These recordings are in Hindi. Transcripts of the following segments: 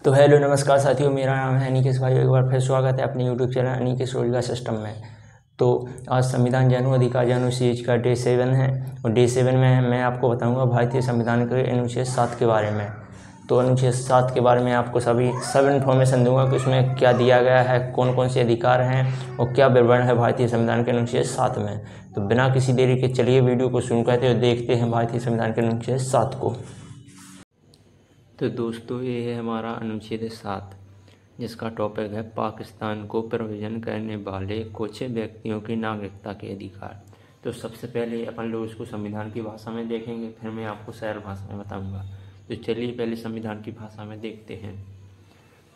तो हेलो नमस्कार साथियों, मेरा नाम है अनिकेश भाई। एक बार फिर स्वागत है अपने यूट्यूब चैनल अनिकेश रोजगार सिस्टम में। तो आज संविधान जानू अधिकार जानू सीरीज का डे 7 है और डे 7 में मैं आपको बताऊंगा भारतीय संविधान के अनुच्छेद 7 के बारे में। तो अनुच्छेद 7 के बारे में आपको सब इन्फॉर्मेशन दूंगा कि उसमें क्या दिया गया है, कौन कौन से अधिकार हैं और क्या विवरण है भारतीय संविधान के अनुच्छेद 7 में। तो बिना किसी देरी के चलिए वीडियो को शुरू करते हुए देखते हैं भारतीय संविधान के अनुच्छेद 7 को। तो दोस्तों, ये है हमारा अनुच्छेद 7, जिसका टॉपिक है पाकिस्तान को प्रयोजन करने वाले कुछ व्यक्तियों की नागरिकता के अधिकार। तो सबसे पहले अपन लोग इसको संविधान की भाषा में देखेंगे, फिर मैं आपको सरल भाषा में बताऊंगा। तो चलिए पहले संविधान की भाषा में देखते हैं।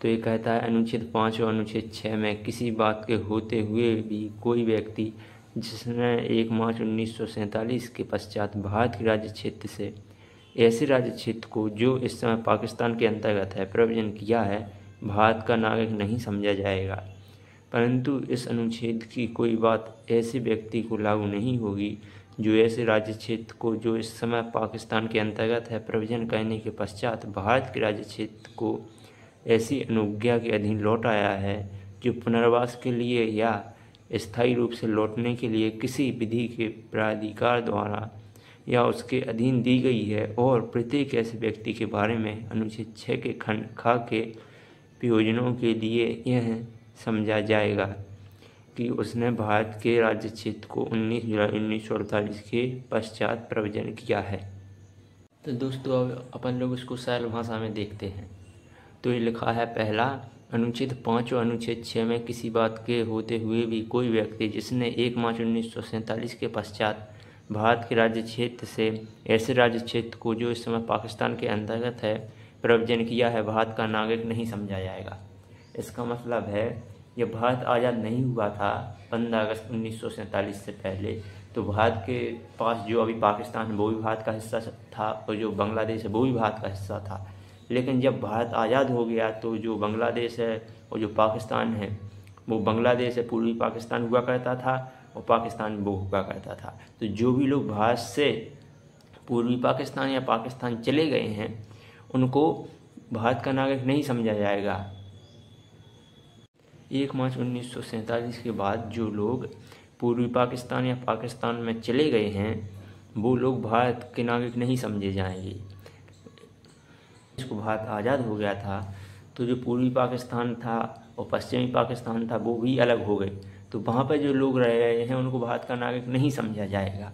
तो ये कहता है अनुच्छेद 5 और अनुच्छेद 6 में किसी बात के होते हुए भी कोई व्यक्ति जिसने 1 मार्च 1947 के पश्चात भारत के राज्य क्षेत्र से ऐसे राज्य क्षेत्र को जो इस समय पाकिस्तान के अंतर्गत है प्रयोजन किया है, भारत का नागरिक नहीं समझा जाएगा। परंतु इस अनुच्छेद की कोई बात ऐसे व्यक्ति को लागू नहीं होगी जो ऐसे राज्य क्षेत्र को जो इस समय पाकिस्तान के अंतर्गत है प्रयोजन करने के पश्चात भारत के राज्य क्षेत्र को ऐसी अनुज्ञा के अधीन लौट आया है जो पुनर्वास के लिए या स्थायी रूप से लौटने के लिए किसी विधि के प्राधिकार द्वारा या उसके अधीन दी गई है, और प्रत्येक ऐसे व्यक्ति के बारे में अनुच्छेद 6 के खंड ख के प्रयोजनों के लिए यह समझा जाएगा कि उसने भारत के राज्य क्षेत्र को 19 जुलाई 1948 के पश्चात प्रयोजन किया है। तो दोस्तों, अब अपन लोग इसको सरल भाषा में देखते हैं। तो ये लिखा है पहला, अनुच्छेद 5 और अनुच्छेद 6 में किसी बात के होते हुए भी कोई व्यक्ति जिसने 1 मार्च 1947 के पश्चात भारत के राज्य क्षेत्र से ऐसे राज्य क्षेत्र को जो इस समय पाकिस्तान के अंतर्गत है प्रयोजन किया है, भारत का नागरिक नहीं समझा जाएगा। इसका मतलब है जब भारत आज़ाद नहीं हुआ था 15 अगस्त 1947 से पहले, तो भारत के पास जो अभी पाकिस्तान है वो भी भारत का हिस्सा था और जो बांग्लादेश है वो भी भारत का हिस्सा था। लेकिन जब भारत आज़ाद हो गया तो जो बांग्लादेश है और जो पाकिस्तान है वो बांग्लादेश है पूर्वी पाकिस्तान हुआ करता था और पाकिस्तान वो हुआ करता था। तो जो भी लोग भारत से पूर्वी पाकिस्तान या पाकिस्तान चले गए हैं उनको भारत का नागरिक नहीं समझा जाएगा। 1 मार्च 1947 के बाद जो लोग पूर्वी पाकिस्तान या पाकिस्तान में चले गए हैं वो लोग भारत के नागरिक नहीं समझे जाएंगे। इसको भारत आज़ाद हो गया था तो जो पूर्वी पाकिस्तान था और पश्चिमी पाकिस्तान था वो भी अलग हो गए, तो वहाँ पर जो लोग रह रहे हैं उनको भारत का नागरिक नहीं समझा जाएगा।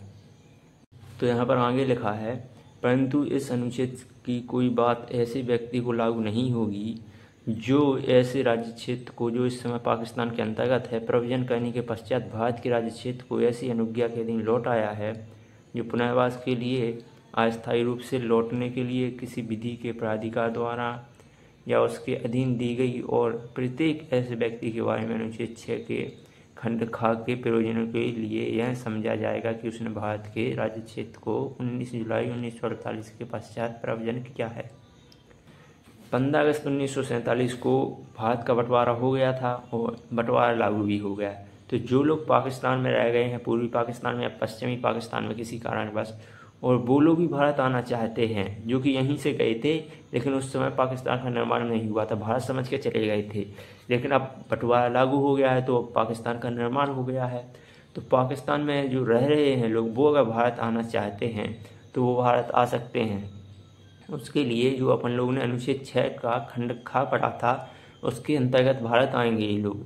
तो यहाँ पर आगे लिखा है, परंतु इस अनुच्छेद की कोई बात ऐसे व्यक्ति को लागू नहीं होगी जो ऐसे राज्य क्षेत्र को जो इस समय पाकिस्तान के अंतर्गत है प्रयोजन करने के पश्चात भारत के राज्य क्षेत्र को ऐसी अनुज्ञा के अधीन लौट आया है जो पुनर्वास के लिए अस्थायी रूप से लौटने के लिए किसी विधि के प्राधिकार द्वारा या उसके अधीन दी गई, और प्रत्येक ऐसे व्यक्ति के बारे में अनुच्छेद 6 के खंड ख के प्रयोजनों के लिए यह समझा जाएगा कि उसने भारत के राज्य क्षेत्र को 19 जुलाई 1948 के पश्चात प्रयोजन किया है। 15 अगस्त 1947 को भारत का बंटवारा हो गया था और बंटवारा लागू भी हो गया। तो जो लोग पाकिस्तान में रह गए हैं पूर्वी पाकिस्तान में या पश्चिमी पाकिस्तान में किसी कारणवश, और वो लोग भी भारत आना चाहते हैं जो कि यहीं से गए थे लेकिन उस समय पाकिस्तान का निर्माण नहीं हुआ था, भारत समझ के चले गए थे, लेकिन अब बंटवारा लागू हो गया है तो पाकिस्तान का निर्माण हो गया है। तो पाकिस्तान में जो रह रहे हैं लोग वो अगर भारत आना चाहते हैं तो वो भारत आ सकते हैं। उसके लिए जो अपन लोगों ने अनुच्छेद 6 का खंड ख पढ़ा था उसके अंतर्गत भारत आएंगे ये लोग,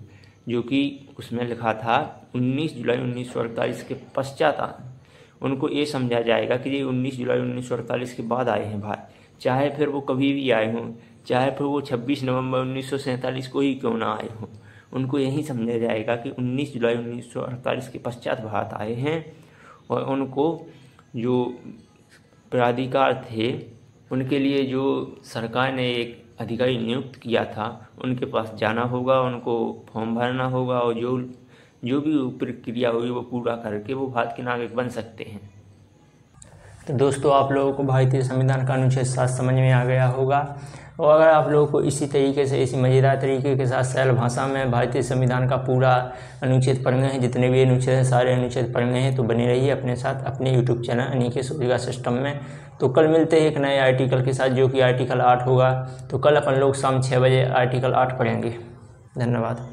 जो कि उसमें लिखा था 19 जुलाई 1948 के पश्चात। उनको ये समझा जाएगा कि ये 19 जुलाई 1948 के बाद आए हैं भारत, चाहे फिर वो कभी भी आए हों, चाहे फिर वो 26 नवंबर 1947 को ही क्यों ना आए हों, उनको यही समझा जाएगा कि 19 जुलाई 1948 के पश्चात भारत आए हैं। और उनको जो प्राधिकार थे उनके लिए जो सरकार ने एक अधिकारी नियुक्त किया था उनके पास जाना होगा, उनको फॉर्म भरना होगा और जो भी प्रक्रिया होगी वो पूरा करके वो भारत के नागरिक बन सकते हैं। तो दोस्तों, आप लोगों को भारतीय संविधान का अनुच्छेद 7 समझ में आ गया होगा। और अगर आप लोगों को इसी तरीके से इसी मज़ेदार तरीके के साथ सरल भाषा में भारतीय संविधान का पूरा अनुच्छेद पढ़ने हैं, जितने भी अनुच्छेद हैं सारे अनुच्छेद पढ़ने हैं, तो बने रहिए अपने साथ अपने यूट्यूब चैनल अनिकेश रोजगार सिस्टम में। तो कल मिलते हैं एक नए आर्टिकल के साथ, जो कि आर्टिकल 8 होगा। तो कल अपन लोग शाम 6 बजे आर्टिकल 8 पढ़ेंगे। धन्यवाद।